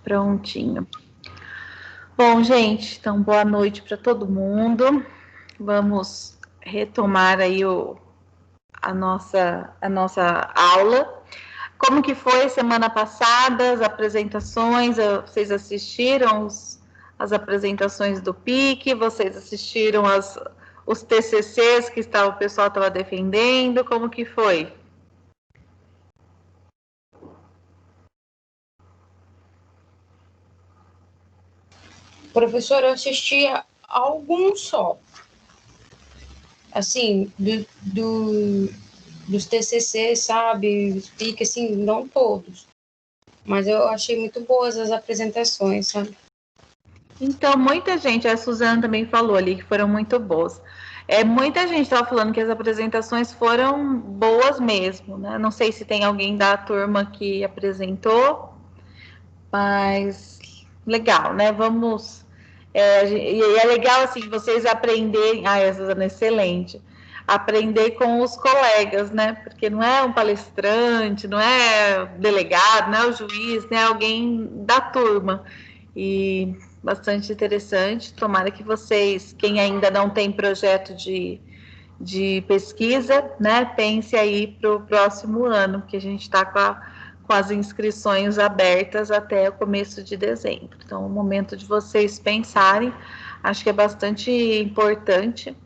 Prontinho. Bom, gente, então boa noite para todo mundo. Vamos retomar aí a nossa aula. Como que foi semana passada, as apresentações? Vocês assistiram as apresentações do PIC? Vocês assistiram os TCCs que o pessoal estava defendendo? Como que foi? Professora, eu assisti a alguns só. Assim, dos TCC, sabe? Os PIC, assim, não todos. Mas eu achei muito boas as apresentações, sabe? Então, muita gente, a Suzana também falou ali que foram muito boas. Muita gente estava falando que as apresentações foram boas mesmo, né? Não sei se tem alguém da turma que apresentou, mas legal, né? E é legal, assim, vocês aprenderem. Ah, Suzana, excelente. Aprender com os colegas, né? Porque não é um palestrante, não é delegado, não é o juiz, né? É alguém da turma. E bastante interessante. Tomara que vocês, quem ainda não tem projeto de pesquisa, né, pense aí para o próximo ano, que a gente está com as inscrições abertas até o começo de dezembro. Então, o momento de vocês pensarem, acho que é bastante importante,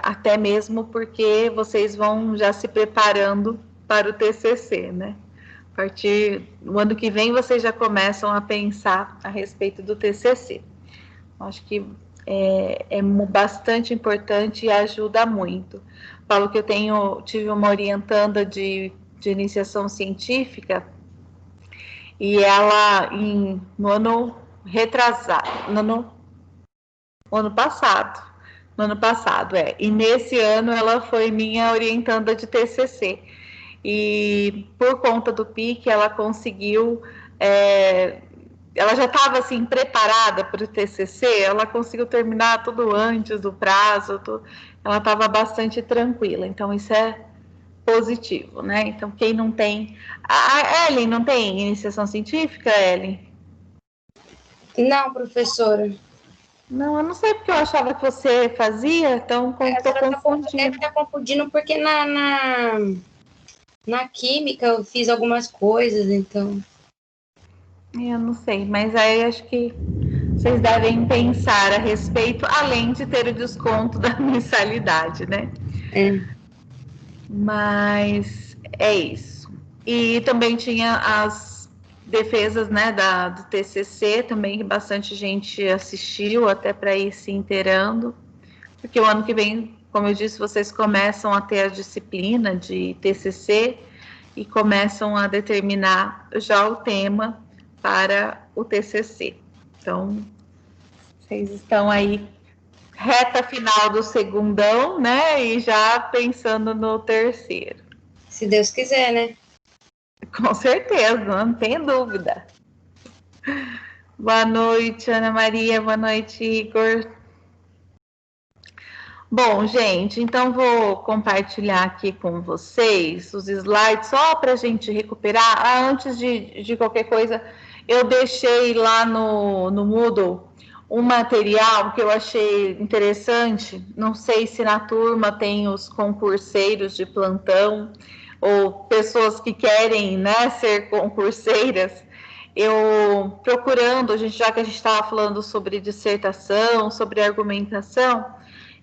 até mesmo porque vocês vão já se preparando para o TCC, né? A partir do ano que vem, vocês já começam a pensar a respeito do TCC. Acho que é bastante importante e ajuda muito. Falo que eu tive uma orientanda de iniciação científica e ela, no ano retrasado, no ano passado, e nesse ano ela foi minha orientanda de TCC. E por conta do PIC, ela conseguiu, ela já estava assim preparada para o TCC, ela conseguiu terminar tudo antes do prazo, ela estava bastante tranquila, então isso é positivo, né? Então quem não tem, a Ellen não tem iniciação científica, Ellen? Não, professora. Não, eu não sei porque eu achava que você fazia, então estou confundindo. Deve estar confundindo porque na química eu fiz algumas coisas, então. Eu não sei, mas aí acho que vocês devem pensar a respeito, além de ter o desconto da mensalidade, né? Mas é isso. E também tinha as defesas, né, do TCC, também que bastante gente assistiu, até para ir se inteirando, porque o ano que vem, como eu disse, vocês começam a ter a disciplina de TCC e começam a determinar já o tema para o TCC. Então, vocês estão aí reta final do segundão, né? E já pensando no terceiro. Se Deus quiser, né? Com certeza, não tem dúvida. Boa noite, Ana Maria. Boa noite, Igor. Bom, gente, então vou compartilhar aqui com vocês os slides só para a gente recuperar. Antes de qualquer coisa, eu deixei lá no Moodle um material que eu achei interessante. Não sei se na turma tem os concurseiros de plantão ou pessoas que querem, né, ser concurseiras. Eu procurando, já que a gente estava falando sobre dissertação, sobre argumentação,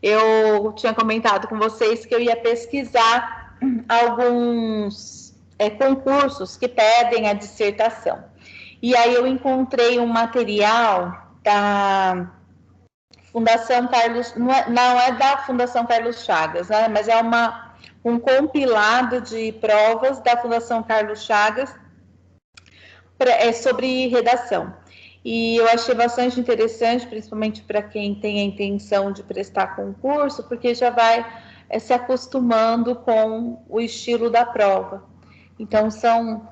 eu tinha comentado com vocês que eu ia pesquisar alguns concursos que pedem a dissertação. E aí eu encontrei um material da Fundação Carlos, não é da Fundação Carlos Chagas, né, mas é um compilado de provas da Fundação Carlos Chagas sobre redação. E eu achei bastante interessante, principalmente para quem tem a intenção de prestar concurso, porque já vai se acostumando com o estilo da prova. Então, são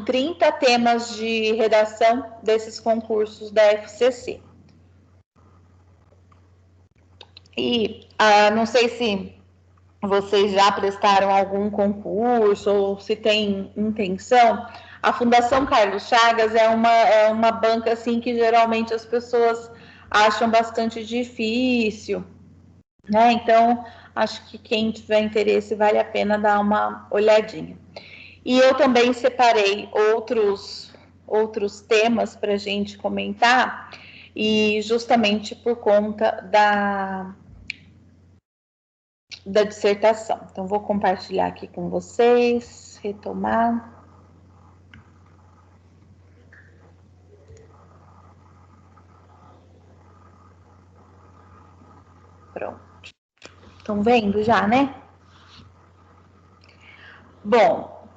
30 temas de redação desses concursos da FCC. E não sei se vocês já prestaram algum concurso ou se tem intenção. a Fundação Carlos Chagas é uma banca assim que geralmente as pessoas acham bastante difícil, né? Então, acho que quem tiver interesse vale a pena dar uma olhadinha. E eu também separei outros temas para a gente comentar, e justamente por conta da dissertação. Então, vou compartilhar aqui com vocês, retomar. Pronto. Estão vendo já, né? Bom,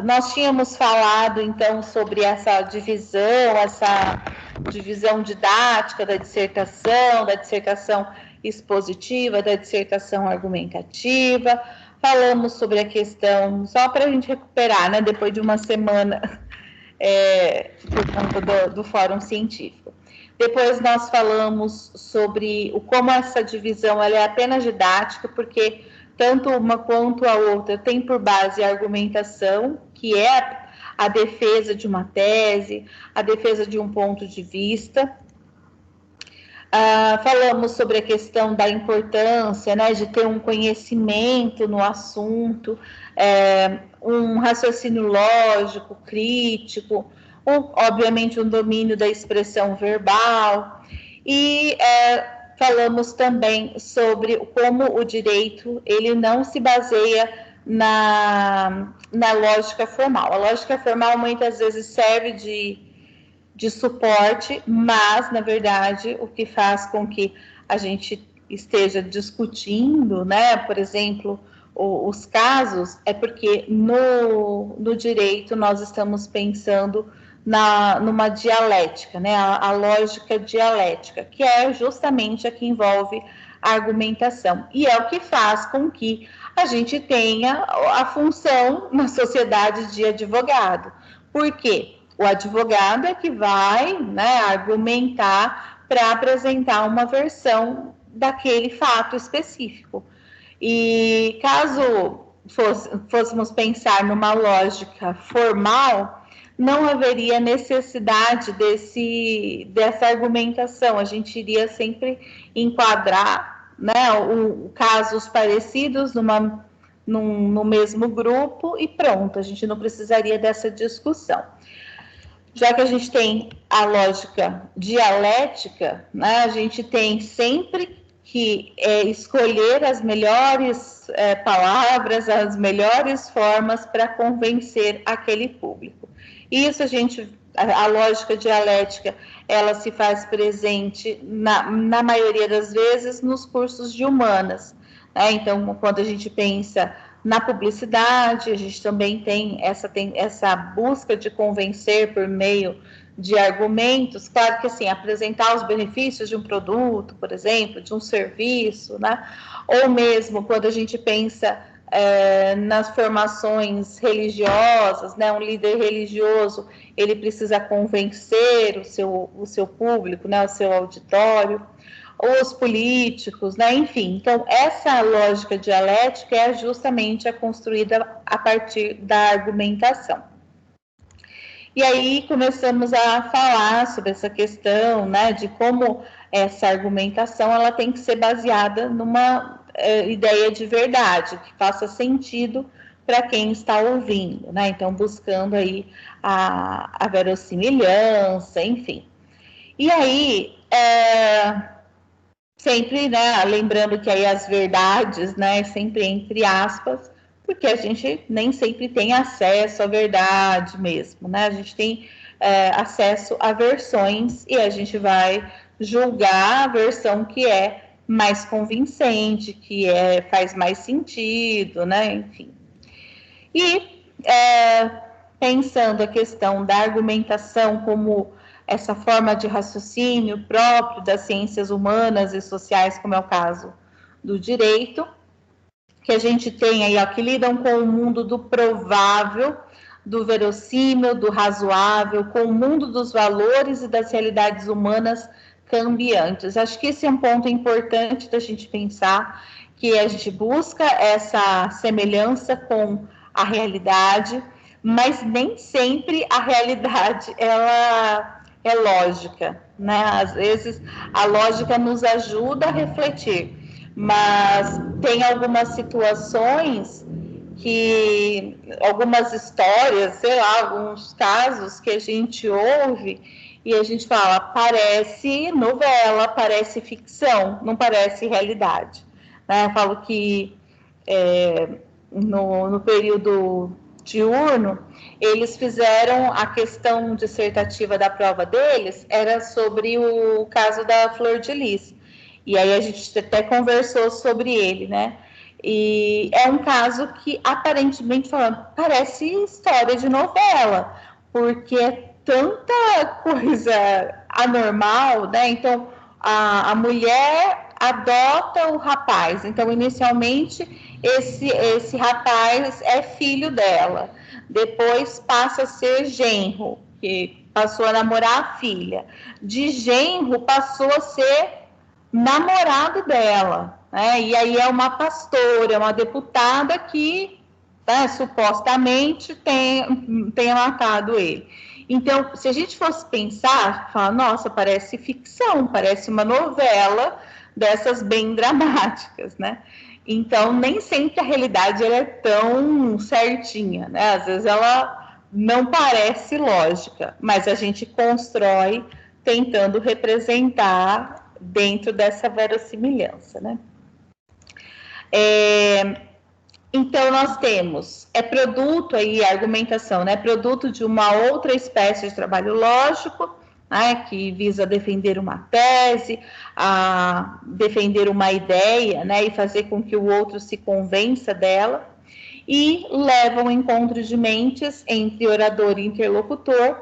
nós tínhamos falado, então, sobre essa divisão didática da dissertação expositiva, da dissertação argumentativa. Falamos sobre a questão, só para a gente recuperar, né, depois de uma semana por conta do Fórum Científico. Depois nós falamos sobre como essa divisão ela é apenas didática, porque tanto uma quanto a outra tem por base a argumentação, que é a defesa de uma tese, a defesa de um ponto de vista. Falamos sobre a questão da importância, né, de ter um conhecimento no assunto, um raciocínio lógico, crítico, obviamente um domínio da expressão verbal, e falamos também sobre como o direito ele não se baseia na lógica formal. A lógica formal muitas vezes serve de suporte, mas, na verdade, o que faz com que a gente esteja discutindo, né, por exemplo, os casos, é porque no direito nós estamos pensando numa dialética, né, a lógica dialética, que é justamente a que envolve a argumentação, e é o que faz com que a gente tenha a função na sociedade de advogado. Por quê? O advogado é que vai, né, argumentar para apresentar uma versão daquele fato específico. E caso fôssemos pensar numa lógica formal, não haveria necessidade dessa argumentação. A gente iria sempre enquadrar, né, casos parecidos no mesmo grupo e pronto, a gente não precisaria dessa discussão. Já que a gente tem a lógica dialética, né, a gente tem sempre que escolher as melhores palavras, as melhores formas para convencer aquele público. Isso a lógica dialética, ela se faz presente na maioria das vezes nos cursos de humanas, né? Então, quando a gente pensa na publicidade, a gente também tem essa busca de convencer por meio de argumentos. Claro que, assim, apresentar os benefícios de um produto, por exemplo, de um serviço, né? Ou mesmo quando a gente pensa nas formações religiosas, né? Um líder religioso, ele precisa convencer o seu público, né? O seu auditório, ou os políticos, né? Enfim, então essa lógica dialética é justamente a construída a partir da argumentação. E aí começamos a falar sobre essa questão, né, de como essa argumentação ela tem que ser baseada numa ideia de verdade, que faça sentido para quem está ouvindo, né? Então buscando aí a verossimilhança, enfim. E aí sempre, né, lembrando que aí as verdades, né, sempre entre aspas, porque a gente nem sempre tem acesso à verdade mesmo, né? A gente tem acesso a versões e a gente vai julgar a versão que é mais convincente, que faz mais sentido, né? Enfim. E pensando a questão da argumentação como essa forma de raciocínio próprio das ciências humanas e sociais, como é o caso do direito, que a gente tem aí, ó, que lidam com o mundo do provável, do verossímil, do razoável, com o mundo dos valores e das realidades humanas cambiantes. Acho que esse é um ponto importante da gente pensar, que a gente busca essa semelhança com a realidade, mas nem sempre a realidade ela é lógica, né? Às vezes a lógica nos ajuda a refletir, mas tem algumas situações que, algumas histórias, sei lá, alguns casos que a gente ouve e a gente fala, parece novela, parece ficção, não parece realidade, né? Eu falo que no período diurno, eles fizeram a questão dissertativa da prova deles, era sobre o caso da Flor de Lis. E aí a gente até conversou sobre ele, né? E é um caso que, aparentemente falando, parece história de novela, porque é tanta coisa anormal, né? Então, a mulher adota o rapaz. Então, inicialmente, esse rapaz é filho dela. Depois passa a ser genro, que passou a namorar a filha. De genro passou a ser namorado dela, né? E aí é uma pastora, uma deputada que, né, supostamente tenha matado ele. Então, se a gente fosse pensar, falar, nossa, parece ficção, parece uma novela dessas bem dramáticas, né? Então, nem sempre a realidade ela é tão certinha, né? Às vezes ela não parece lógica, mas a gente constrói tentando representar dentro dessa verossimilhança, né? Então, nós temos, produto aí, a argumentação, né? Produto de uma outra espécie de trabalho lógico, né? Que visa defender uma tese, a defender uma ideia, né? E fazer com que o outro se convença dela. E leva um encontro de mentes entre orador e interlocutor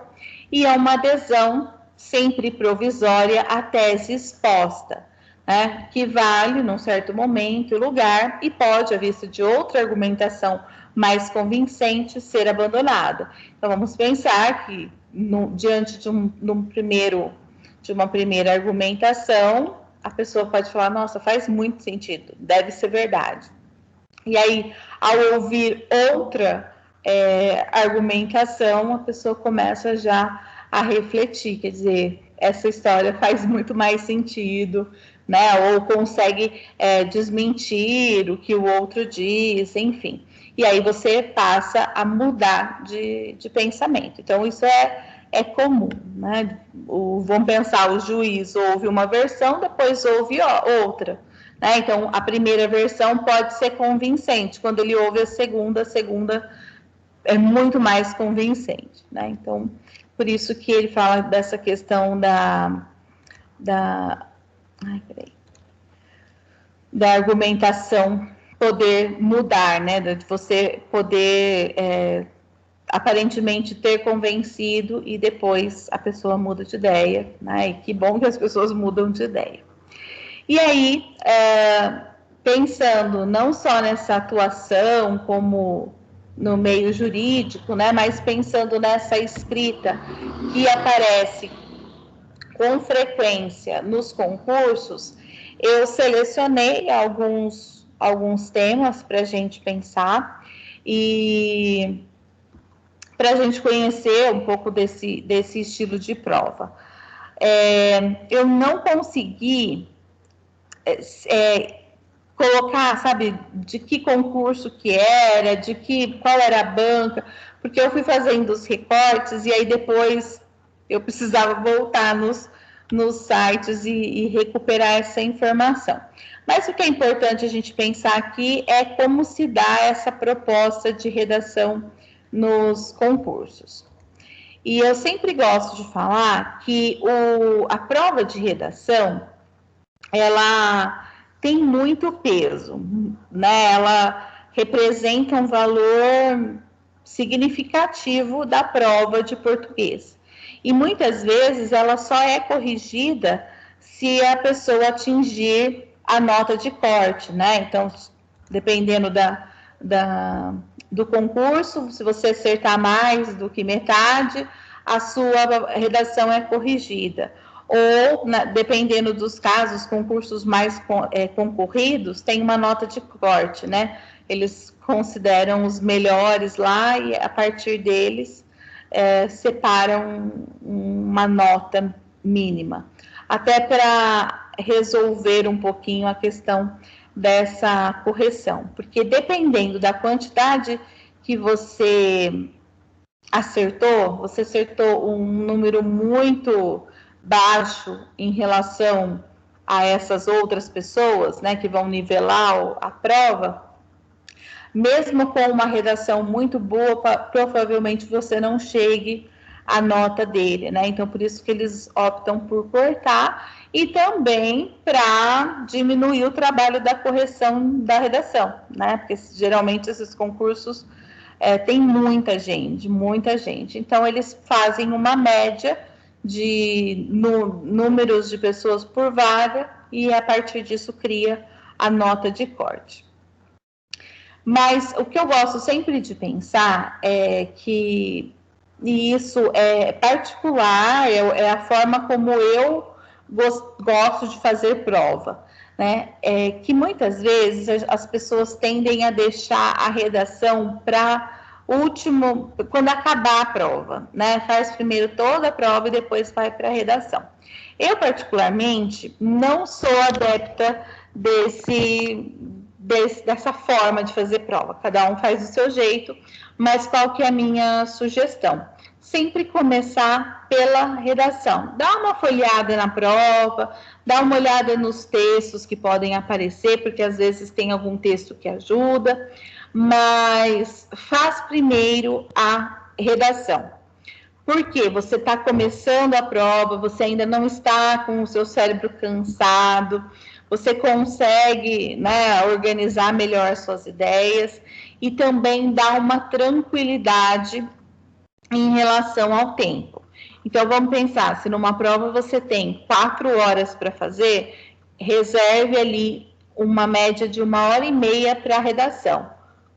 e a uma adesão sempre provisória à tese exposta, né, que vale num certo momento e lugar e pode, à vista de outra argumentação mais convincente, ser abandonada. Então, vamos pensar que, diante de uma primeira argumentação, a pessoa pode falar, nossa, faz muito sentido, deve ser verdade. E aí, ao ouvir outra argumentação, a pessoa começa já a refletir, quer dizer, essa história faz muito mais sentido, né? Ou consegue desmentir o que o outro diz, enfim. E aí você passa a mudar de pensamento. Então, isso é comum, né? Vamos pensar, o juiz ouve uma versão, depois ouve outra. Né? Então, a primeira versão pode ser convincente. Quando ele ouve a segunda é muito mais convincente. Né? Então, por isso que ele fala dessa questão da argumentação poder mudar, né? De você poder aparentemente ter convencido e depois a pessoa muda de ideia. Né? E que bom que as pessoas mudam de ideia. E aí, pensando não só nessa atuação como no meio jurídico, né, mas pensando nessa escrita que aparece com frequência nos concursos, eu selecionei alguns temas para a gente pensar e para a gente conhecer um pouco desse estilo de prova. Eu não consegui colocar, sabe, de que concurso que era, qual era a banca, porque eu fui fazendo os recortes e aí depois eu precisava voltar nos sites e recuperar essa informação. Mas o que é importante a gente pensar aqui é como se dá essa proposta de redação nos concursos. E eu sempre gosto de falar que a prova de redação, ela tem muito peso, né? Ela representa um valor significativo da prova de português. E muitas vezes ela só é corrigida se a pessoa atingir a nota de corte, né? Então, dependendo do concurso, se você acertar mais do que metade, a sua redação é corrigida. ou, dependendo dos casos, concursos mais concorridos, tem uma nota de corte, né? Eles consideram os melhores lá e, a partir deles, separam uma nota mínima. Até para resolver um pouquinho a questão dessa correção. Porque dependendo da quantidade que você acertou um número muito baixo em relação a essas outras pessoas, né, que vão nivelar a prova, mesmo com uma redação muito boa, provavelmente você não chegue à nota dele, né? Então, por isso que eles optam por cortar e também para diminuir o trabalho da correção da redação, né? Porque geralmente esses concursos tem muita gente. Então, eles fazem uma média de números de pessoas por vaga e, a partir disso, cria a nota de corte. Mas o que eu gosto sempre de pensar é que, e isso é particular, é a forma como eu gosto de fazer prova, né? É que muitas vezes as pessoas tendem a deixar a redação para último, quando acabar a prova, né? Faz primeiro toda a prova e depois vai para a redação. Eu, particularmente, não sou adepta dessa forma de fazer prova. Cada um faz do seu jeito, mas qual que é a minha sugestão? Sempre começar pela redação. Dá uma folheada na prova, dá uma olhada nos textos que podem aparecer, porque às vezes tem algum texto que ajuda, mas faz primeiro a redação. Porque você está começando a prova, você ainda não está com o seu cérebro cansado, você consegue, né, organizar melhor suas ideias e também dá uma tranquilidade em relação ao tempo. Então, vamos pensar, se numa prova você tem 4 horas para fazer, reserve ali uma média de 1h30 para a redação,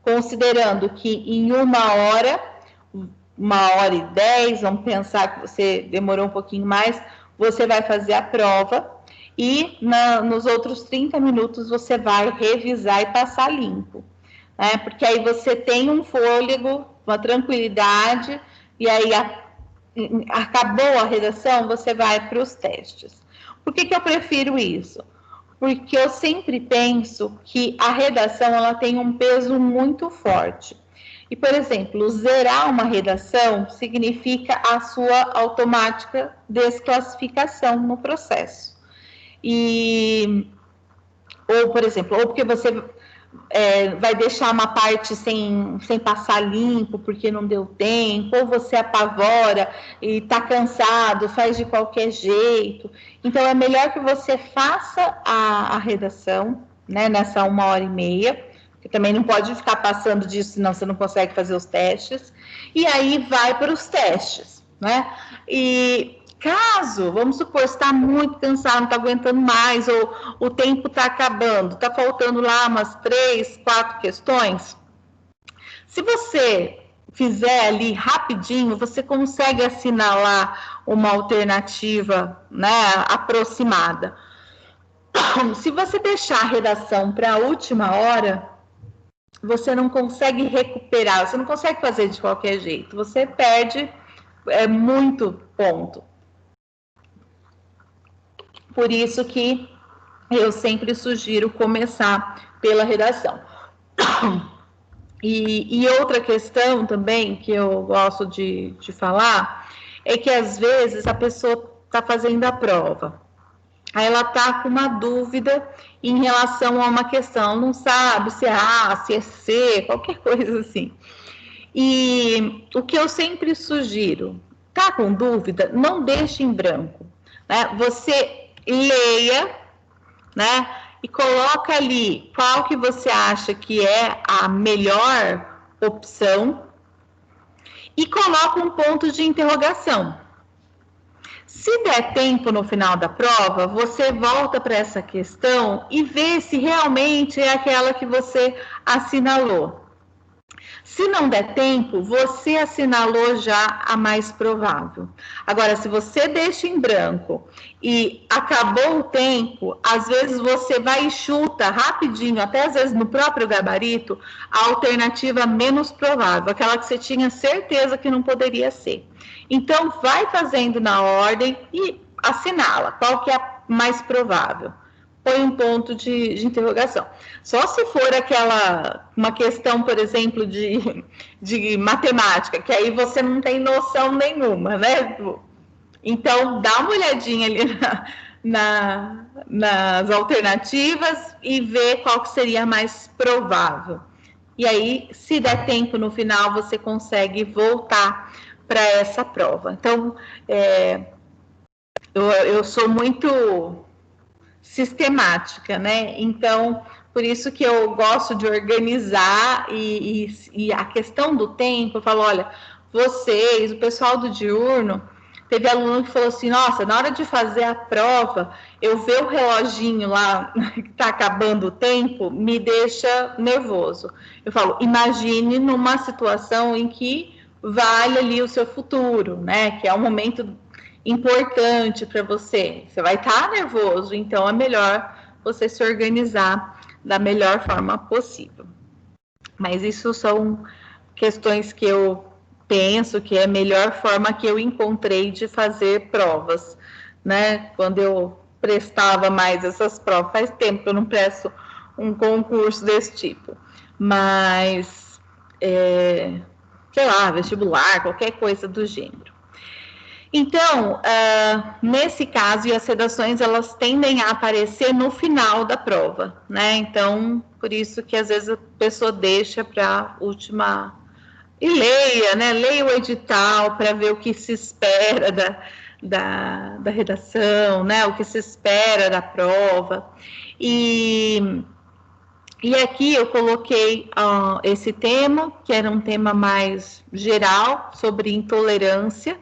considerando que em 1h, 1h10, vamos pensar que você demorou um pouquinho mais, você vai fazer a prova e nos outros 30 minutos você vai revisar e passar limpo, né? Porque aí você tem um fôlego, uma tranquilidade, e aí acabou a redação, você vai para os testes. Por que eu prefiro isso? Porque eu sempre penso que a redação ela tem um peso muito forte. E, por exemplo, zerar uma redação significa a sua automática desclassificação no processo. Ou, por exemplo, ou porque você vai deixar uma parte sem passar limpo porque não deu tempo, ou você apavora e está cansado, faz de qualquer jeito. Então, é melhor que você faça a redação, né, nessa 1h30, que também não pode ficar passando disso, senão você não consegue fazer os testes, e aí vai para os testes, né? E caso, vamos supor, você está muito cansado, não está aguentando mais, ou o tempo está acabando, está faltando lá umas 3, 4 questões, se você fizer ali rapidinho, você consegue assinalar uma alternativa, né, aproximada. Se você deixar a redação para a última hora, você não consegue recuperar, você não consegue fazer de qualquer jeito, você perde muito ponto. Por isso que eu sempre sugiro começar pela redação. E outra questão também que eu gosto de falar é que às vezes a pessoa está fazendo a prova, aí ela está com uma dúvida em relação a uma questão, não sabe se é A, se é C, qualquer coisa assim. E o que eu sempre sugiro, tá com dúvida, não deixe em branco, né? Você leia, né? E coloca ali qual que você acha que é a melhor opção e coloca um ponto de interrogação. Se der tempo no final da prova, você volta para essa questão e vê se realmente é aquela que você assinalou. Se não der tempo, você assinalou já a mais provável. Agora, se você deixa em branco e acabou o tempo, às vezes você vai e chuta rapidinho, até às vezes no próprio gabarito, a alternativa menos provável, aquela que você tinha certeza que não poderia ser. Então, vai fazendo na ordem e assinala qual que é a mais provável. Põe um ponto de interrogação. Só se for uma questão, por exemplo, de matemática, que aí você não tem noção nenhuma, né? Então, dá uma olhadinha ali nas alternativas e vê qual que seria a mais provável. E aí, se der tempo no final, você consegue voltar para essa prova. Então, eu sou muito sistemática, né? Então, por isso que eu gosto de organizar e a questão do tempo, eu falo, olha, vocês, o pessoal do diurno, teve aluno que falou assim, nossa, na hora de fazer a prova, eu ver o reloginho lá que está acabando o tempo, me deixa nervoso. Eu falo, imagine numa situação em que vale ali o seu futuro, né? Que é um momento importante para você. Você vai estar nervoso, então é melhor você se organizar da melhor forma possível. Mas isso são questões que eu penso que é a melhor forma que eu encontrei de fazer provas, né? Quando eu prestava mais essas provas, faz tempo que eu não presto um concurso desse tipo, mas, sei lá, vestibular, qualquer coisa do gênero. Então, nesse caso, e as redações, elas tendem a aparecer no final da prova, né? Então, por isso que às vezes a pessoa deixa para a última... E leia, né? Leia o edital para ver o que se espera da redação, né? O que se espera da prova. E aqui eu coloquei esse tema, que era um tema mais geral, sobre intolerância.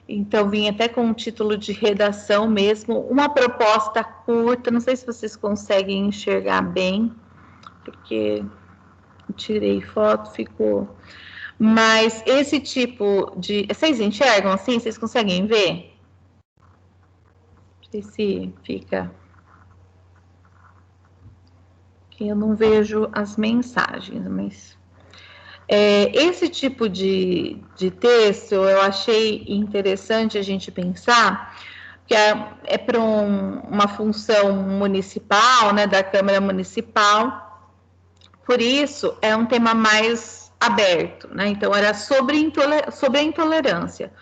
Então, vim até com um título de redação mesmo, uma proposta curta, não sei se vocês conseguem enxergar bem, porque eu tirei foto, ficou... Mas esse tipo de... Vocês enxergam assim? Vocês conseguem ver? Não sei se fica... Que eu não vejo as mensagens, mas... esse tipo de texto eu achei interessante a gente pensar, que é para uma função municipal, né, da Câmara Municipal, por isso é um tema mais aberto, né? Então era sobre a intolerância,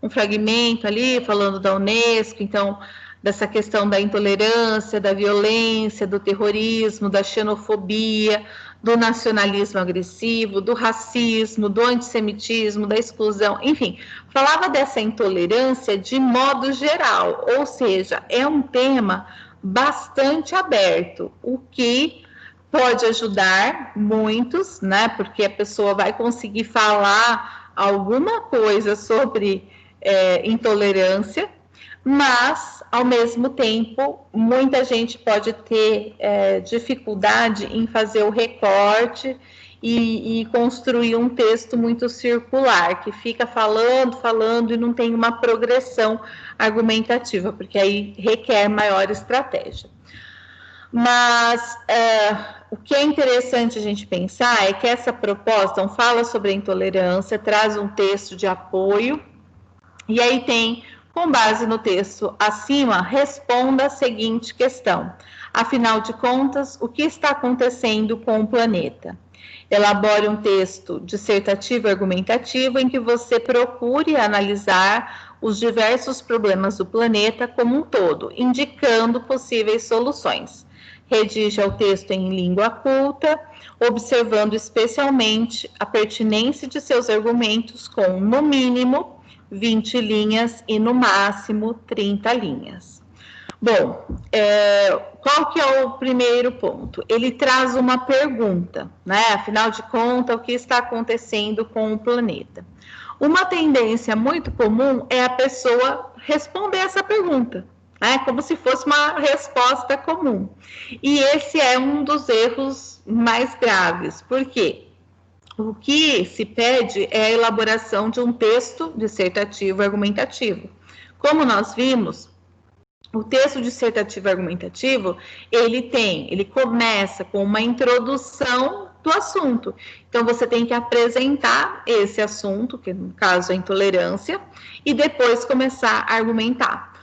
um fragmento ali falando da Unesco, então dessa questão da intolerância, da violência, do terrorismo, da xenofobia, do nacionalismo agressivo, do racismo, do antissemitismo, da exclusão, enfim, falava dessa intolerância de modo geral, ou seja, é um tema bastante aberto, o que pode ajudar muitos, né, porque a pessoa vai conseguir falar alguma coisa sobre intolerância, mas, ao mesmo tempo, muita gente pode ter dificuldade em fazer o recorte e construir um texto muito circular, que fica falando e não tem uma progressão argumentativa, porque aí requer maior estratégia. Mas o que é interessante a gente pensar é que essa proposta fala sobre a intolerância, traz um texto de apoio, e aí tem... Com base no texto acima, responda a seguinte questão. Afinal de contas, o que está acontecendo com o planeta? Elabore um texto dissertativo e argumentativo em que você procure analisar os diversos problemas do planeta como um todo, indicando possíveis soluções. Redija o texto em língua culta, observando especialmente a pertinência de seus argumentos com, no mínimo, 20 linhas e no máximo 30 linhas. Bom, qual que é o primeiro ponto? Ele traz uma pergunta, né? Afinal de contas, o que está acontecendo com o planeta? Uma tendência muito comum é a pessoa responder essa pergunta, né? Como se fosse uma resposta comum. E esse é um dos erros mais graves. Por quê? O que se pede é a elaboração de um texto dissertativo argumentativo. Como nós vimos, o texto dissertativo argumentativo, ele começa com uma introdução do assunto. Então, você tem que apresentar esse assunto, que no caso é a intolerância, e depois começar a argumentar.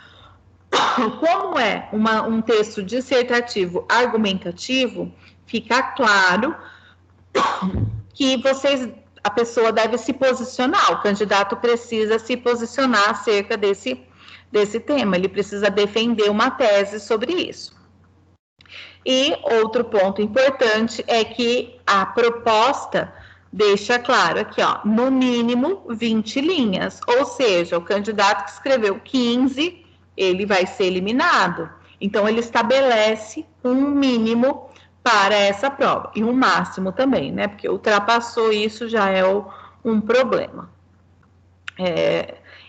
Como é um texto dissertativo argumentativo, fica claro que a pessoa deve se posicionar, o candidato precisa se posicionar acerca desse tema, ele precisa defender uma tese sobre isso. E outro ponto importante é que a proposta deixa claro aqui, ó, no mínimo 20 linhas, ou seja, o candidato que escreveu 15, ele vai ser eliminado. Então, ele estabelece um mínimo para essa prova, e um máximo também, né, porque ultrapassou isso já é um problema.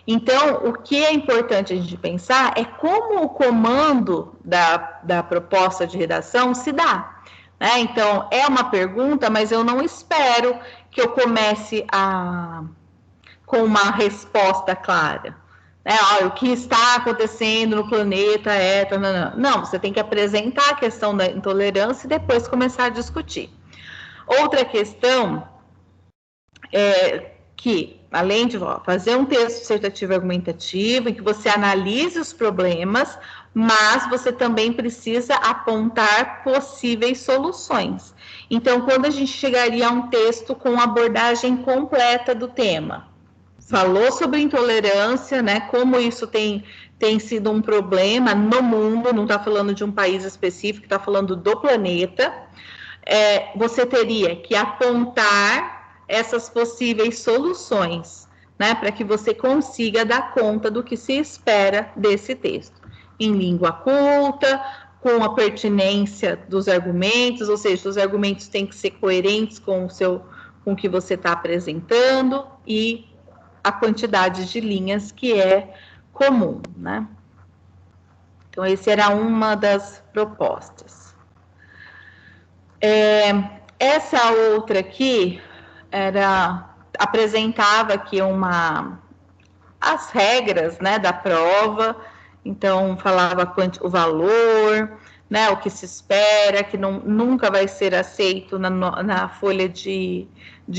Então, o que é importante a gente pensar é como o comando da proposta de redação se dá, né? Então, é uma pergunta, mas eu não espero que eu comece com uma resposta clara. O que está acontecendo no planeta Não, você tem que apresentar a questão da intolerância e depois começar a discutir. Outra questão é que, além de fazer um texto dissertativo argumentativo, em que você analise os problemas, mas você também precisa apontar possíveis soluções. Então, quando a gente chegaria a um texto com abordagem completa do tema, falou sobre intolerância, né, como isso tem sido um problema no mundo, não está falando de um país específico, está falando do planeta, você teria que apontar essas possíveis soluções, né, para que você consiga dar conta do que se espera desse texto. Em língua culta, com a pertinência dos argumentos, ou seja, os argumentos têm que ser coerentes com o que você está apresentando e a quantidade de linhas que é comum, né? Então, essa era uma das propostas. Essa outra aqui apresentava aqui as regras, né, da prova. Então, falava o valor, né, o que se espera, que nunca vai ser aceito na folha de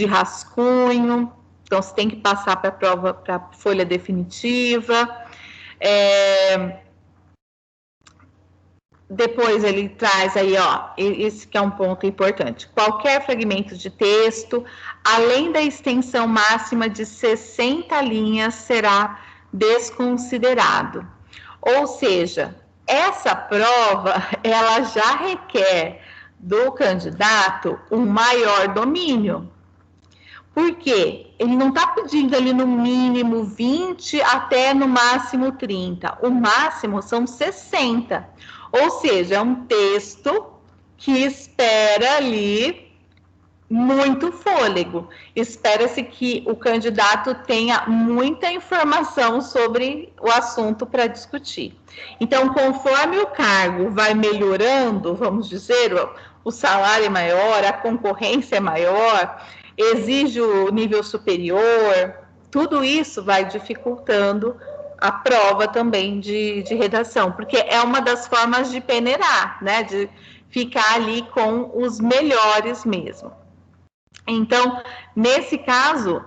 rascunho. Então, você tem que passar para a prova, para a folha definitiva. Depois ele traz aí, ó, esse que é um ponto importante. Qualquer fragmento de texto, além da extensão máxima de 60 linhas, será desconsiderado. Ou seja, essa prova, ela já requer do candidato um maior domínio. Por quê? Ele não está pedindo ali no mínimo 20 até no máximo 30. O máximo são 60. Ou seja, é um texto que espera ali muito fôlego. Espera-se que o candidato tenha muita informação sobre o assunto para discutir. Então, conforme o cargo vai melhorando, vamos dizer, o salário é maior, a concorrência é maior, exige o nível superior, tudo isso vai dificultando a prova também de redação, porque é uma das formas de peneirar, né, de ficar ali com os melhores mesmo. Então, nesse caso,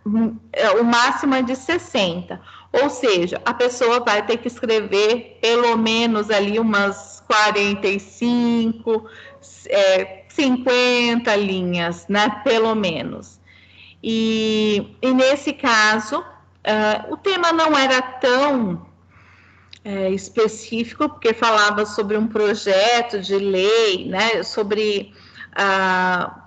o máximo é de 60, ou seja, a pessoa vai ter que escrever pelo menos ali umas 45, 50 linhas, né, pelo menos. E nesse caso, o tema não era tão específico, porque falava sobre um projeto de lei, né, sobre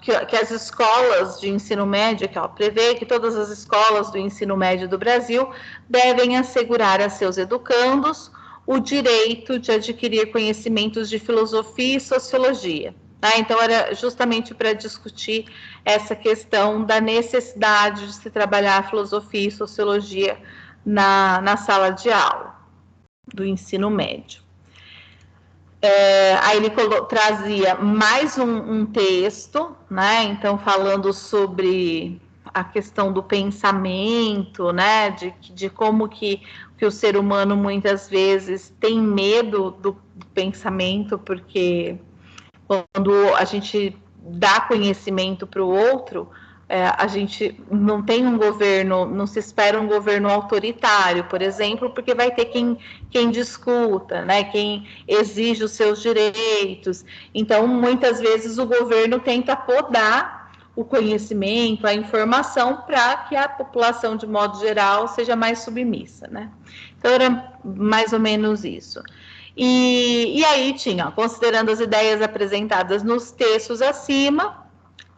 que as escolas de ensino médio, que prevê que todas as escolas do ensino médio do Brasil devem assegurar a seus educandos o direito de adquirir conhecimentos de filosofia e sociologia. Então, era justamente para discutir essa questão da necessidade de se trabalhar filosofia e sociologia na sala de aula do ensino médio. Aí ele trazia mais um texto, né? Então, falando sobre a questão do pensamento, né? De como que o ser humano muitas vezes tem medo do pensamento, porque quando a gente dá conhecimento para o outro, a gente não tem um governo, não se espera um governo autoritário, por exemplo, porque vai ter quem discuta, né, quem exige os seus direitos. Então, muitas vezes o governo tenta podar o conhecimento, a informação, para que a população, de modo geral, seja mais submissa, né? Então, era mais ou menos isso. E aí tinha, considerando as ideias apresentadas nos textos acima,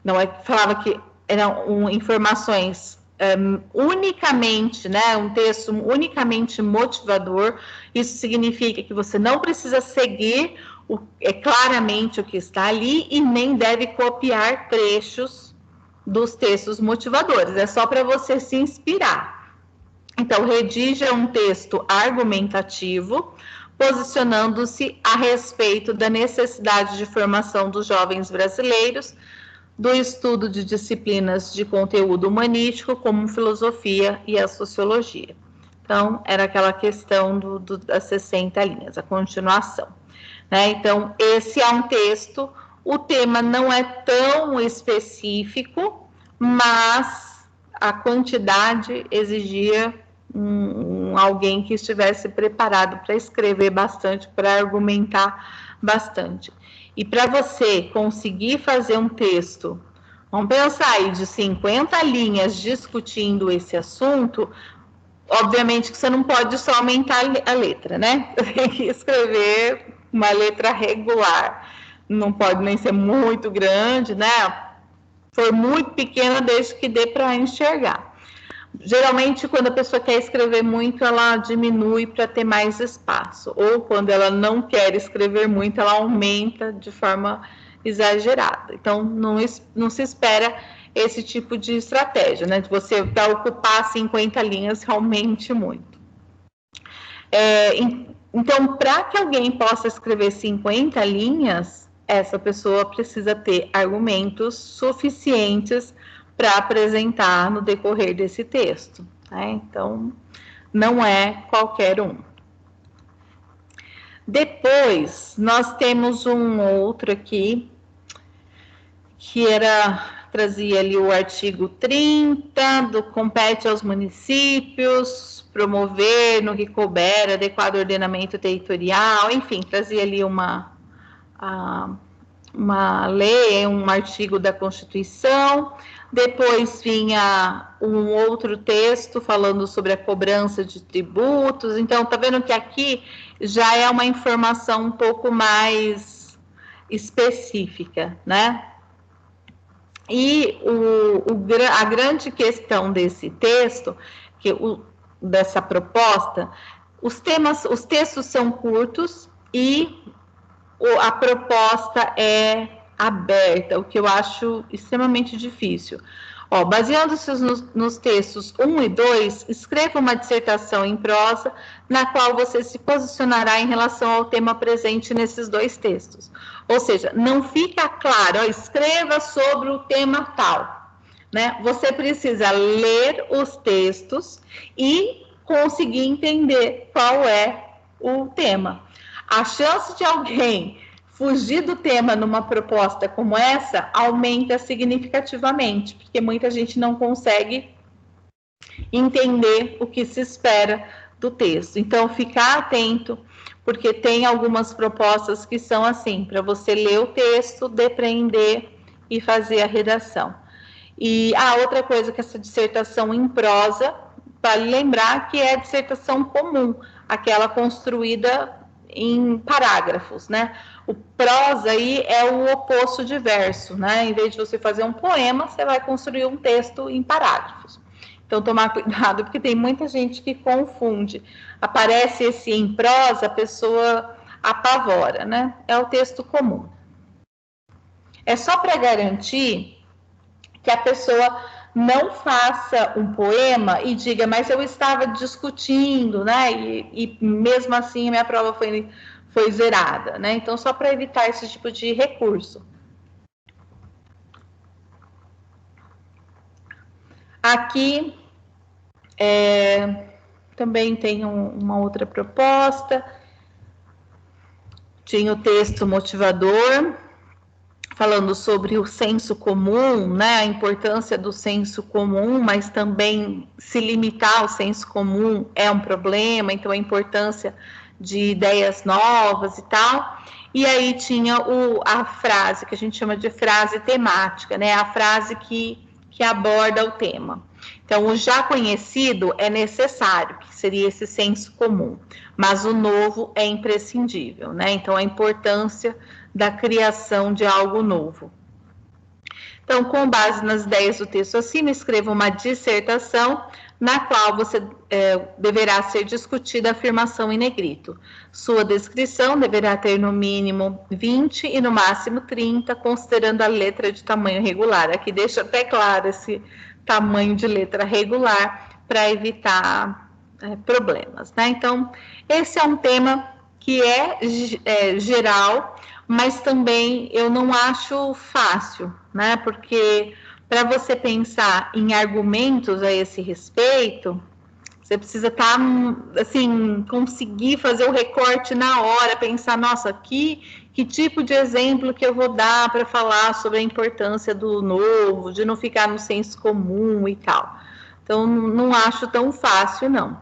não é, falava que eram informações unicamente, né, um texto unicamente motivador. Isso significa que você não precisa seguir claramente o que está ali e nem deve copiar trechos dos textos motivadores, é só para você se inspirar. Então, redija um texto argumentativo, posicionando-se a respeito da necessidade de formação dos jovens brasileiros, do estudo de disciplinas de conteúdo humanístico, como filosofia e a sociologia. Então, era aquela questão das 60 linhas, a continuação, né? Então, esse é um texto, o tema não é tão específico, mas a quantidade exigia alguém que estivesse preparado para escrever bastante, para argumentar bastante. E para você conseguir fazer um texto, vamos pensar aí, de 50 linhas discutindo esse assunto, obviamente que você não pode só aumentar a letra, né? Você tem que escrever uma letra regular. Não pode nem ser muito grande, né? For muito pequena, desde que dê para enxergar. Geralmente, quando a pessoa quer escrever muito, ela diminui para ter mais espaço. Ou quando ela não quer escrever muito, ela aumenta de forma exagerada. Então, não se espera esse tipo de estratégia, né? De você para ocupar 50 linhas realmente muito. Então, para que alguém possa escrever 50 linhas, essa pessoa precisa ter argumentos suficientes para apresentar no decorrer desse texto, né? Então, não é qualquer um. Depois, nós temos um outro aqui, que trazia ali o artigo 30, compete aos municípios promover, no que couber, adequado ordenamento territorial, enfim, trazia ali uma lei, um artigo da Constituição. Depois vinha um outro texto falando sobre a cobrança de tributos. Então, tá vendo que aqui já é uma informação um pouco mais específica, né? E a grande questão desse texto, dessa proposta, os textos são curtos e a proposta é aberta, o que eu acho extremamente difícil. Baseando-se nos textos 1 e 2, escreva uma dissertação em prosa, na qual você se posicionará em relação ao tema presente nesses dois textos. Ou seja, não fica claro, escreva sobre o tema tal, né? Você precisa ler os textos e conseguir entender qual é o tema. A chance de alguém fugir do tema numa proposta como essa aumenta significativamente, porque muita gente não consegue entender o que se espera do texto. Então, ficar atento, porque tem algumas propostas que são assim, para você ler o texto, depreender e fazer a redação. E outra coisa que essa dissertação em prosa, vale lembrar que é a dissertação comum, aquela construída em parágrafos, né? O prosa aí é o oposto de verso, né? Em vez de você fazer um poema, você vai construir um texto em parágrafos. Então, tomar cuidado, porque tem muita gente que confunde. Aparece esse em prosa, a pessoa apavora, né? É o texto comum. É só para garantir que a pessoa não faça um poema e diga, mas eu estava discutindo, né? E mesmo assim a minha prova foi zerada, né? Então, só para evitar esse tipo de recurso. Aqui também tem uma outra proposta. Tinha o texto motivador, falando sobre o senso comum, né? A importância do senso comum, mas também se limitar ao senso comum é um problema, então a importância de ideias novas e tal. E aí tinha a frase, que a gente chama de frase temática, né? A frase que aborda o tema. Então, o já conhecido é necessário, que seria esse senso comum, mas o novo é imprescindível, né? Então, a importância da criação de algo novo. Então, com base nas ideias do texto acima, escreva uma dissertação na qual você deverá ser discutida a afirmação em negrito. Sua descrição deverá ter no mínimo 20 e no máximo 30, considerando a letra de tamanho regular. Aqui deixa até claro esse tamanho de letra regular para evitar problemas, né? Então, esse é um tema que é geral, mas também eu não acho fácil, né? Porque para você pensar em argumentos a esse respeito, você precisa estar, assim, conseguir fazer o recorte na hora, pensar, nossa, que tipo de exemplo que eu vou dar para falar sobre a importância do novo, de não ficar no senso comum e tal. Então, não acho tão fácil, não.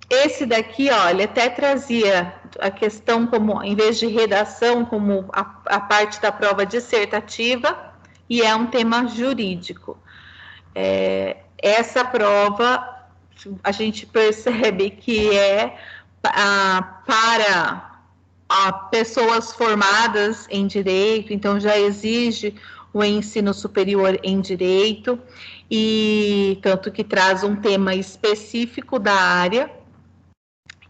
Esse daqui, ó, ele até trazia a questão como, em vez de redação, como a parte da prova dissertativa, e é um tema jurídico. Essa prova, a gente percebe que é para pessoas formadas em direito, então já exige o ensino superior em direito, e tanto que traz um tema específico da área,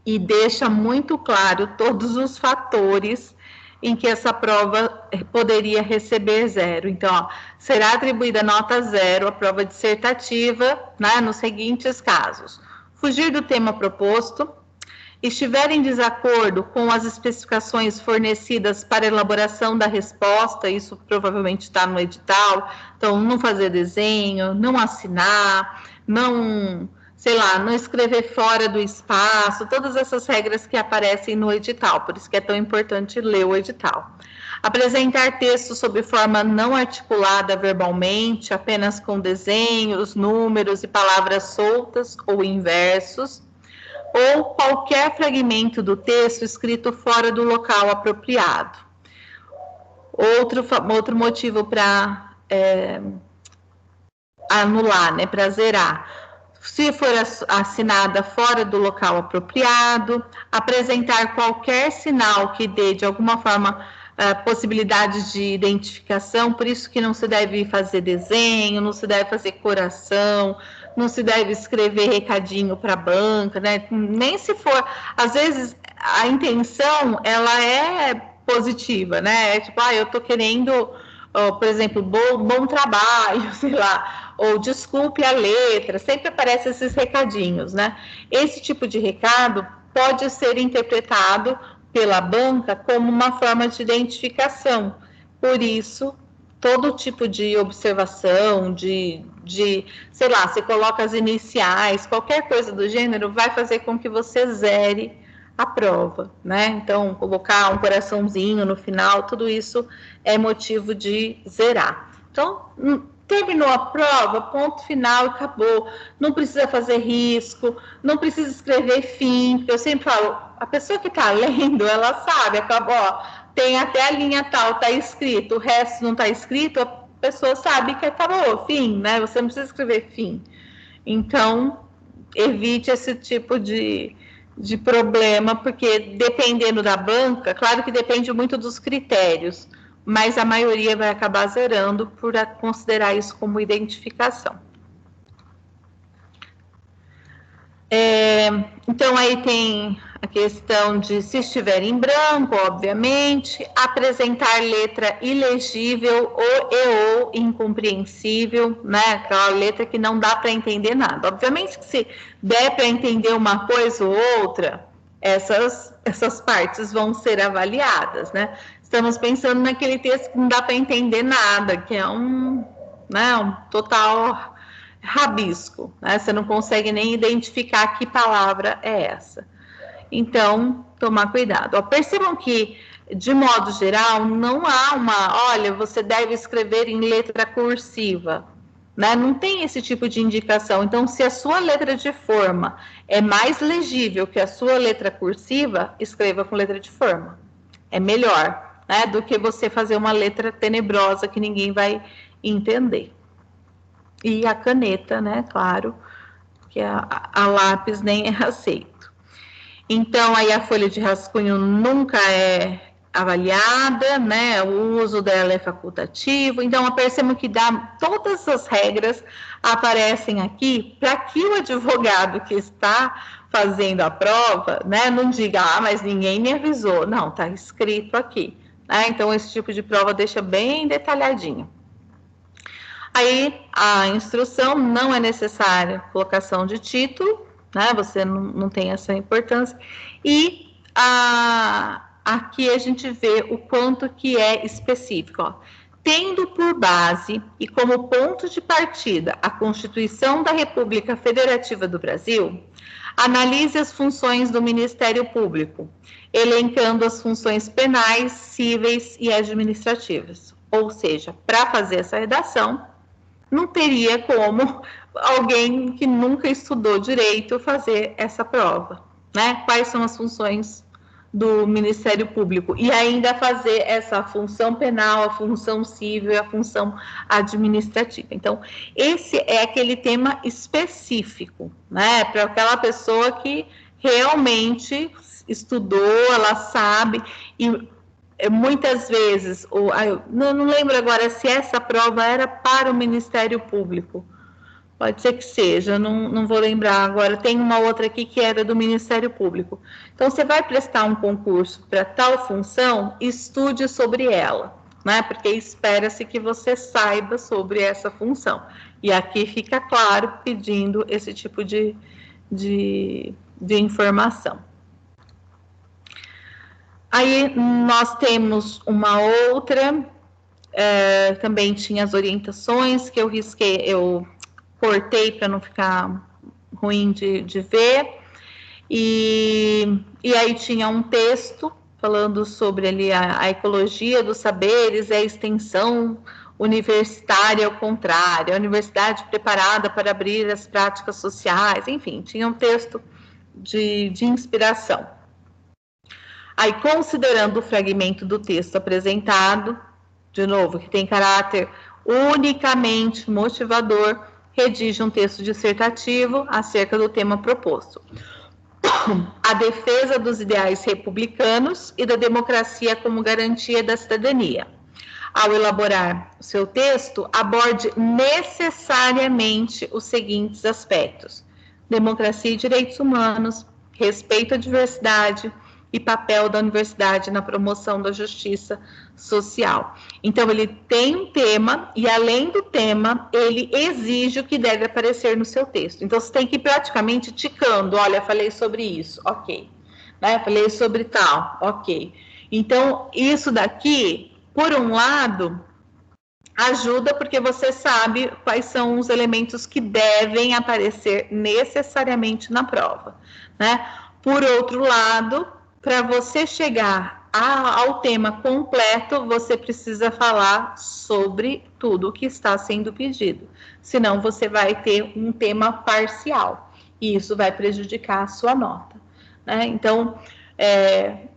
e deixa muito claro todos os fatores em que essa prova poderia receber 0. Então, ó, será atribuída nota 0 à prova dissertativa, né, nos seguintes casos: fugir do tema proposto, estiver em desacordo com as especificações fornecidas para elaboração da resposta, isso provavelmente está no edital, então não fazer desenho, não assinar, não, sei lá, não escrever fora do espaço, todas essas regras que aparecem no edital, por isso que é tão importante ler o edital. Apresentar texto sob forma não articulada verbalmente, apenas com desenhos, números e palavras soltas ou inversos, ou qualquer fragmento do texto escrito fora do local apropriado. Outro motivo para anular, né, para zerar: se for assinada fora do local apropriado, apresentar qualquer sinal que dê, de alguma forma, possibilidades de identificação, por isso que não se deve fazer desenho, não se deve fazer coração, não se deve escrever recadinho para a banca, né? Nem se for, às vezes a intenção, ela é positiva, né? É tipo, eu estou querendo, por exemplo, bom trabalho, sei lá, ou desculpe a letra, sempre aparecem esses recadinhos, né? Esse tipo de recado pode ser interpretado pela banca como uma forma de identificação. Por isso, todo tipo de observação, sei lá, você coloca as iniciais, qualquer coisa do gênero, vai fazer com que você zere a prova, né? Então, colocar um coraçãozinho no final, tudo isso é motivo de zerar. Então, terminou a prova, ponto final, acabou. Não precisa fazer risco, não precisa escrever fim, porque eu sempre falo, a pessoa que está lendo, ela sabe, acabou, ó, tem até a linha tal, está escrito, o resto não está escrito, a pessoa sabe que acabou, fim, né? Você não precisa escrever fim. Então, evite esse tipo de problema, porque dependendo da banca, claro que depende muito dos critérios, mas a maioria vai acabar zerando por considerar isso como identificação. Então, aí tem a questão de, se estiver em branco, obviamente, apresentar letra ilegível ou incompreensível, né? Aquela letra que não dá para entender nada. Obviamente que se der para entender uma coisa ou outra, essas partes vão ser avaliadas, né? Estamos pensando naquele texto que não dá para entender nada, que é um total rabisco, né? Você não consegue nem identificar que palavra é essa. Então, tomar cuidado. Percebam que, de modo geral, não há olha, você deve escrever em letra cursiva, né? Não tem esse tipo de indicação. Então, se a sua letra de forma é mais legível que a sua letra cursiva, escreva com letra de forma. É melhor, né, do que você fazer uma letra tenebrosa que ninguém vai entender. E a caneta, né, claro, que a lápis nem é aceito. Então, aí a folha de rascunho nunca é avaliada, né, o uso dela é facultativo. Então, percebam que todas as regras aparecem aqui para que o advogado que está fazendo a prova, né, não diga, mas ninguém me avisou. Não, está escrito aqui, né? Então, esse tipo de prova deixa bem detalhadinho. Aí, a instrução não é necessária colocação de título, né? Você não tem essa importância. E aqui a gente vê o quanto que é específico, ó. Tendo por base e como ponto de partida a Constituição da República Federativa do Brasil, analise as funções do Ministério Público, elencando as funções penais, cíveis e administrativas. Ou seja, para fazer essa redação, não teria como alguém que nunca estudou direito fazer essa prova, né? Quais são as funções do Ministério Público? E ainda fazer essa função penal, a função civil e a função administrativa. Então, esse é aquele tema específico, né? Para aquela pessoa que realmente estudou, ela sabe, e muitas vezes, não lembro agora se essa prova era para o Ministério Público, pode ser que seja, não vou lembrar agora, tem uma outra aqui que era do Ministério Público. Então, você vai prestar um concurso para tal função, estude sobre ela, né? Porque espera-se que você saiba sobre essa função. E aqui fica claro pedindo esse tipo de informação. Aí nós temos uma outra, também tinha as orientações que eu risquei, eu cortei para não ficar ruim de ver, e aí tinha um texto falando sobre ali a ecologia dos saberes, a extensão universitária ao contrário, a universidade preparada para abrir as práticas sociais, enfim, tinha um texto de inspiração. Aí, considerando o fragmento do texto apresentado, de novo, que tem caráter unicamente motivador, redige um texto dissertativo acerca do tema proposto. A defesa dos ideais republicanos e da democracia como garantia da cidadania. Ao elaborar o seu texto, aborde necessariamente os seguintes aspectos: democracia e direitos humanos, respeito à diversidade, e papel da universidade na promoção da justiça social. Então, ele tem um tema, e além do tema, ele exige o que deve aparecer no seu texto. Então, você tem que ir praticamente ticando, olha, falei sobre isso, ok. Né? Falei sobre tal, ok. Então, isso daqui, por um lado, ajuda porque você sabe quais são os elementos que devem aparecer necessariamente na prova, né? Por outro lado, para você chegar ao tema completo, você precisa falar sobre tudo o que está sendo pedido. Senão, você vai ter um tema parcial. E isso vai prejudicar a sua nota, né? Então,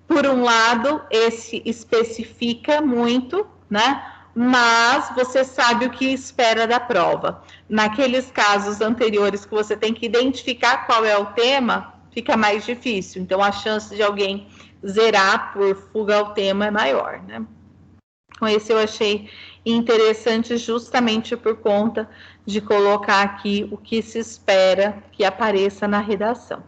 por um lado, esse especifica muito, né? Mas você sabe o que espera da prova. Naqueles casos anteriores que você tem que identificar qual é o tema, fica mais difícil. Então, a chance de alguém zerar por fuga ao tema é maior, né? Então, esse eu achei interessante justamente por conta de colocar aqui o que se espera que apareça na redação.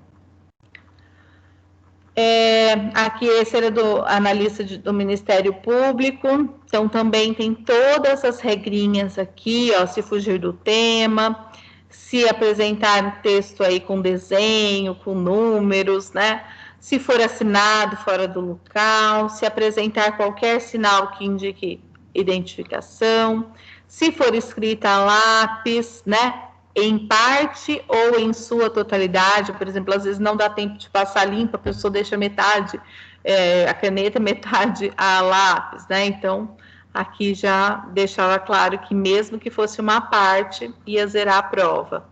Aqui esse era do analista do Ministério Público, então também tem todas as regrinhas aqui, ó, se fugir do tema, se apresentar um texto aí com desenho, com números, né? se for assinado fora do local, se apresentar qualquer sinal que indique identificação, se for escrita a lápis, né, em parte ou em sua totalidade, por exemplo, às vezes não dá tempo de passar limpo, a pessoa deixa metade a caneta, metade a lápis, né, então aqui já deixava claro que mesmo que fosse uma parte, ia zerar a prova.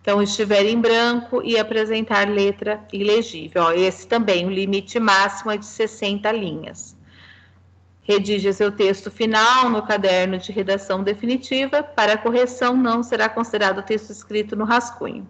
Então, estiver em branco e apresentar letra ilegível. Ó, esse também, o limite máximo é de 60 linhas. Redige seu texto final no caderno de redação definitiva. Para correção, não será considerado texto escrito no rascunho.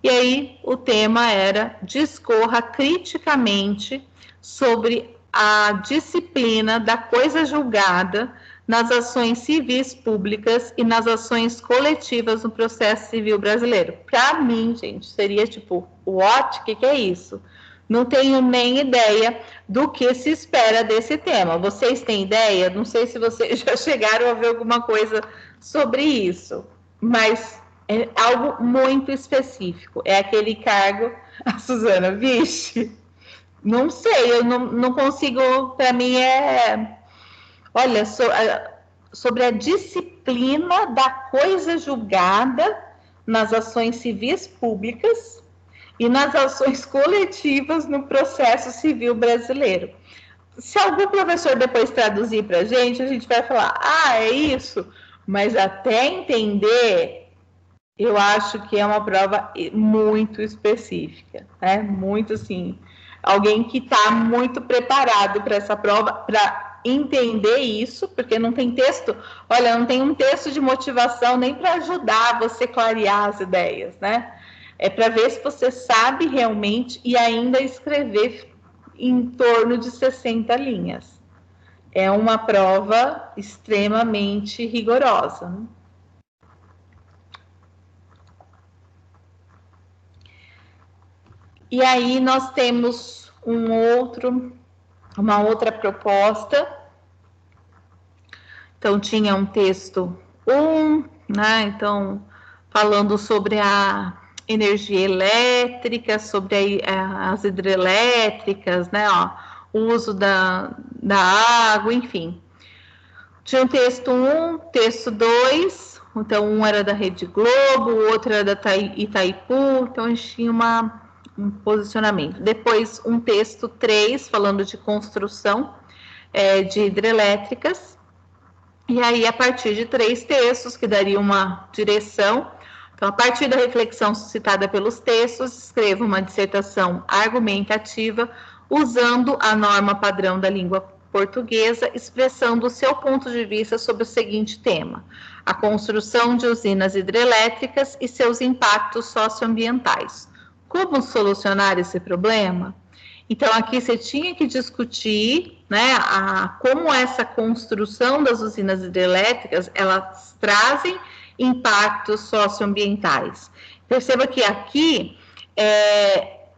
E aí, o tema era: discorra criticamente sobre a disciplina da coisa julgada nas ações civis públicas e nas ações coletivas no processo civil brasileiro. Para mim, gente, seria tipo, what? O que é isso? Não tenho nem ideia do que se espera desse tema. Vocês têm ideia? Não sei se vocês já chegaram a ver alguma coisa sobre isso, mas é algo muito específico. É aquele cargo, a Suzana, vixe, não sei, eu não consigo, para mim olha, sobre a disciplina da coisa julgada nas ações civis públicas e nas ações coletivas no processo civil brasileiro. Se algum professor depois traduzir para a gente vai falar, é isso, mas até entender, eu acho que é uma prova muito específica, né? Muito assim, alguém que está muito preparado para essa prova, para entender isso, porque não tem texto, olha, não tem um texto de motivação nem para ajudar você clarear as ideias, né? É para ver se você sabe realmente e ainda escrever em torno de 60 linhas. É uma prova extremamente rigorosa, né? E aí nós temos uma outra proposta. Então, tinha um texto 1, né? Então, falando sobre a energia elétrica, sobre as hidrelétricas, né? Ó, o uso da água, enfim. Tinha um texto 1, texto 2, então um era da Rede Globo, o outro era da Itaipu, então a gente tinha um posicionamento. Depois, um texto 3, falando de construção de hidrelétricas. E aí, a partir de 3 textos, que daria uma direção. Então, a partir da reflexão suscitada pelos textos, escreva uma dissertação argumentativa usando a norma padrão da língua portuguesa, expressando o seu ponto de vista sobre o seguinte tema: a construção de usinas hidrelétricas e seus impactos socioambientais. Como solucionar esse problema? Então, aqui você tinha que discutir, né, como essa construção das usinas hidrelétricas, elas trazem impactos socioambientais. Perceba que aqui,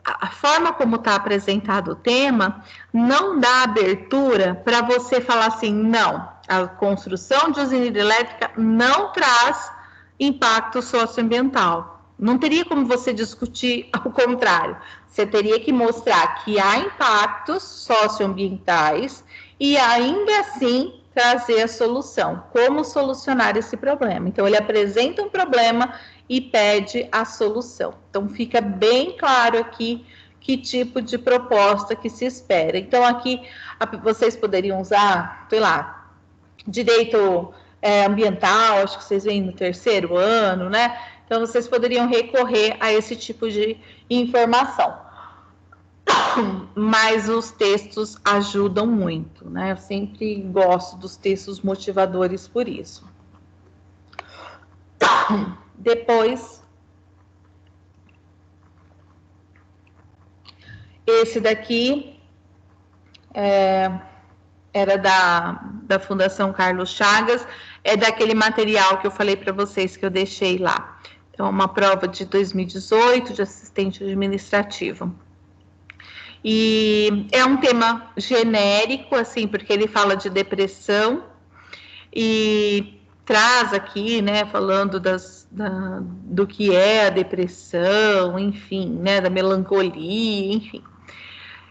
a forma como está apresentado o tema, não dá abertura para você falar assim, não, a construção de usina hidrelétrica não traz impacto socioambiental. Não teria como você discutir ao contrário. Você teria que mostrar que há impactos socioambientais e ainda assim trazer a solução. Como solucionar esse problema? Então, ele apresenta um problema e pede a solução. Então, fica bem claro aqui que tipo de proposta que se espera. Então, aqui vocês poderiam usar, sei lá, direito ambiental, acho que vocês veem no 3º ano, né? Então, vocês poderiam recorrer a esse tipo de informação. Mas os textos ajudam muito, né? Eu sempre gosto dos textos motivadores por isso. Depois, esse daqui era da Fundação Carlos Chagas, é daquele material que eu falei para vocês que eu deixei lá. Então, uma prova de 2018 de assistente administrativo. E é um tema genérico, assim, porque ele fala de depressão e traz aqui, né, falando do que é a depressão, enfim, né, da melancolia, enfim.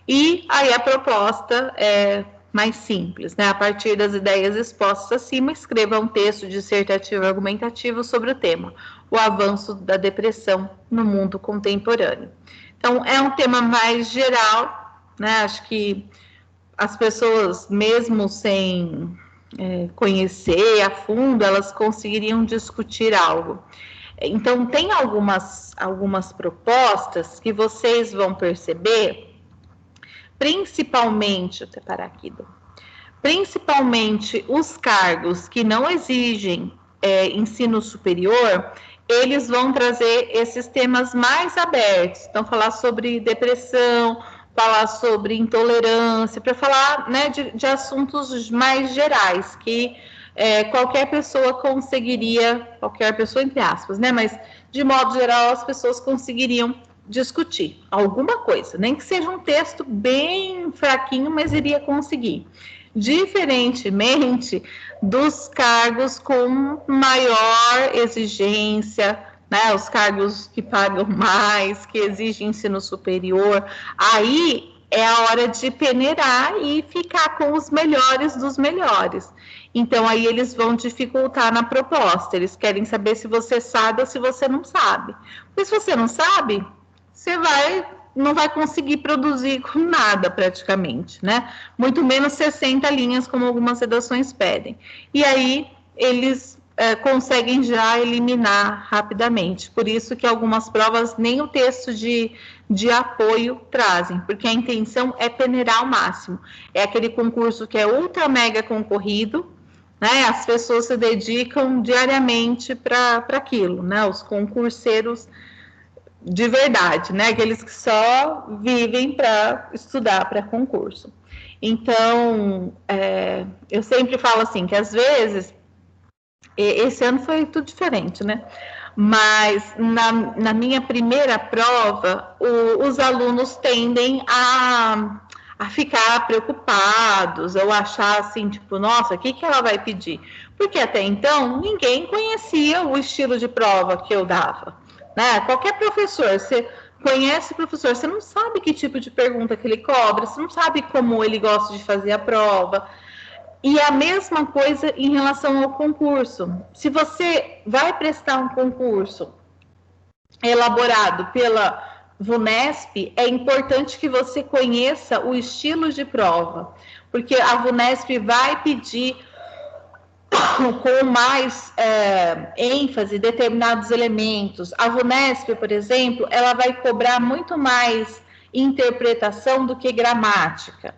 E aí a proposta é mais simples, né? A partir das ideias expostas acima, escreva um texto dissertativo argumentativo sobre o tema, o avanço da depressão no mundo contemporâneo. Então, é um tema mais geral, né? Acho que as pessoas, mesmo sem conhecer a fundo, elas conseguiriam discutir algo. Então, tem algumas propostas que vocês vão perceber, principalmente, deixa eu parar aqui, principalmente os cargos que não exigem ensino superior, eles vão trazer esses temas mais abertos. Então, falar sobre depressão, falar sobre intolerância, para falar, né, de assuntos mais gerais, que qualquer pessoa conseguiria, qualquer pessoa entre aspas, né, mas de modo geral as pessoas conseguiriam discutir alguma coisa, nem que seja um texto bem fraquinho, mas iria conseguir. Diferentemente dos cargos com maior exigência, né, os cargos que pagam mais, que exigem ensino superior, aí é a hora de peneirar e ficar com os melhores dos melhores. Então, aí eles vão dificultar na proposta, eles querem saber se você sabe ou se você não sabe. Porque se você não sabe, você não vai conseguir produzir com nada praticamente, né? Muito menos 60 linhas, como algumas redações pedem. E aí, eles conseguem já eliminar rapidamente. Por isso que algumas provas nem o texto de apoio trazem, porque a intenção é peneirar ao máximo. É aquele concurso que é ultra mega concorrido, né? As pessoas se dedicam diariamente para aquilo, né? Os concurseiros de verdade, né? Aqueles que só vivem para estudar para concurso. Então, eu sempre falo assim, que às vezes, esse ano foi tudo diferente, né? Mas na minha primeira prova, os alunos tendem a ficar preocupados, ou achar assim, tipo, nossa, o que ela vai pedir? Porque até então, ninguém conhecia o estilo de prova que eu dava, né? Qualquer professor, você conhece o professor, você não sabe que tipo de pergunta que ele cobra, você não sabe como ele gosta de fazer a prova. E a mesma coisa em relação ao concurso. Se você vai prestar um concurso elaborado pela VUNESP, é importante que você conheça o estilo de prova, porque a VUNESP vai pedir com mais ênfase determinados elementos. A VUNESP, por exemplo, ela vai cobrar muito mais interpretação do que gramática.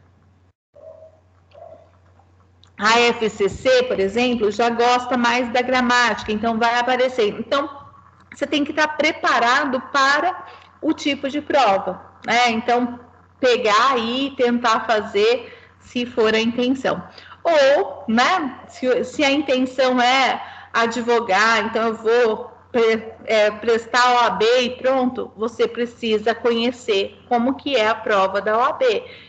A FCC, por exemplo, já gosta mais da gramática, então vai aparecer. Então, você tem que estar preparado para o tipo de prova, né? Então, pegar aí e tentar fazer se for a intenção. Ou, né, se a intenção é advogar, então eu vou prestar a OAB e pronto, você precisa conhecer como que é a prova da OAB,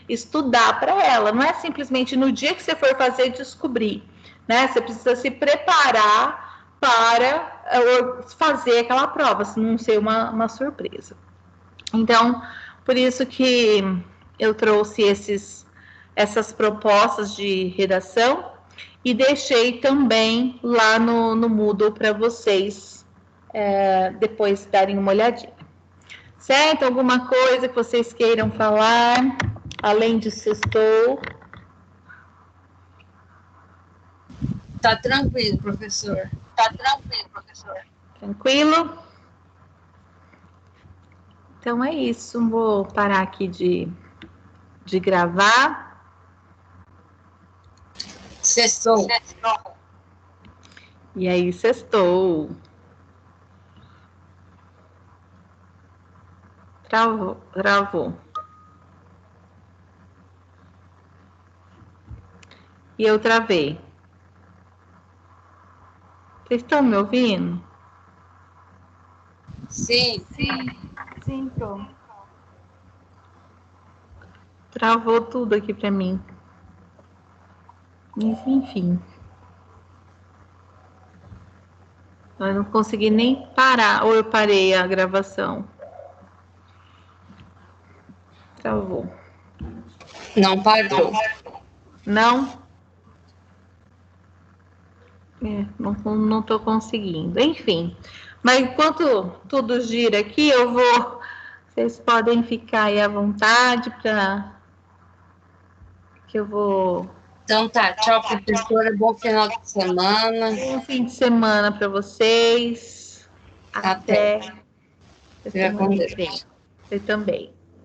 estudar para ela, não é simplesmente no dia que você for fazer descobrir, né? Você precisa se preparar para fazer aquela prova, se não ser uma surpresa. Então, por isso que eu trouxe essas propostas de redação e deixei também lá no Moodle para vocês depois darem uma olhadinha. Certo? Alguma coisa que vocês queiram falar, além de sextou? Tá tranquilo, professor. Tá tranquilo, professor. Tranquilo? Então é isso. Vou parar aqui de gravar. Sextou. E aí, sextou. Travou. E eu travei. Vocês estão me ouvindo? Sim. Sim, pronto. Travou tudo aqui para mim. Enfim. Eu não consegui nem parar, ou eu parei a gravação. Travou. Não parou. Não? Não estou conseguindo. Enfim, mas enquanto tudo gira aqui, vocês podem ficar aí à vontade para que eu vou. Então tá, tchau, professora. Bom final de semana. Bom fim de semana para vocês. Até. Semana que vem. Você também.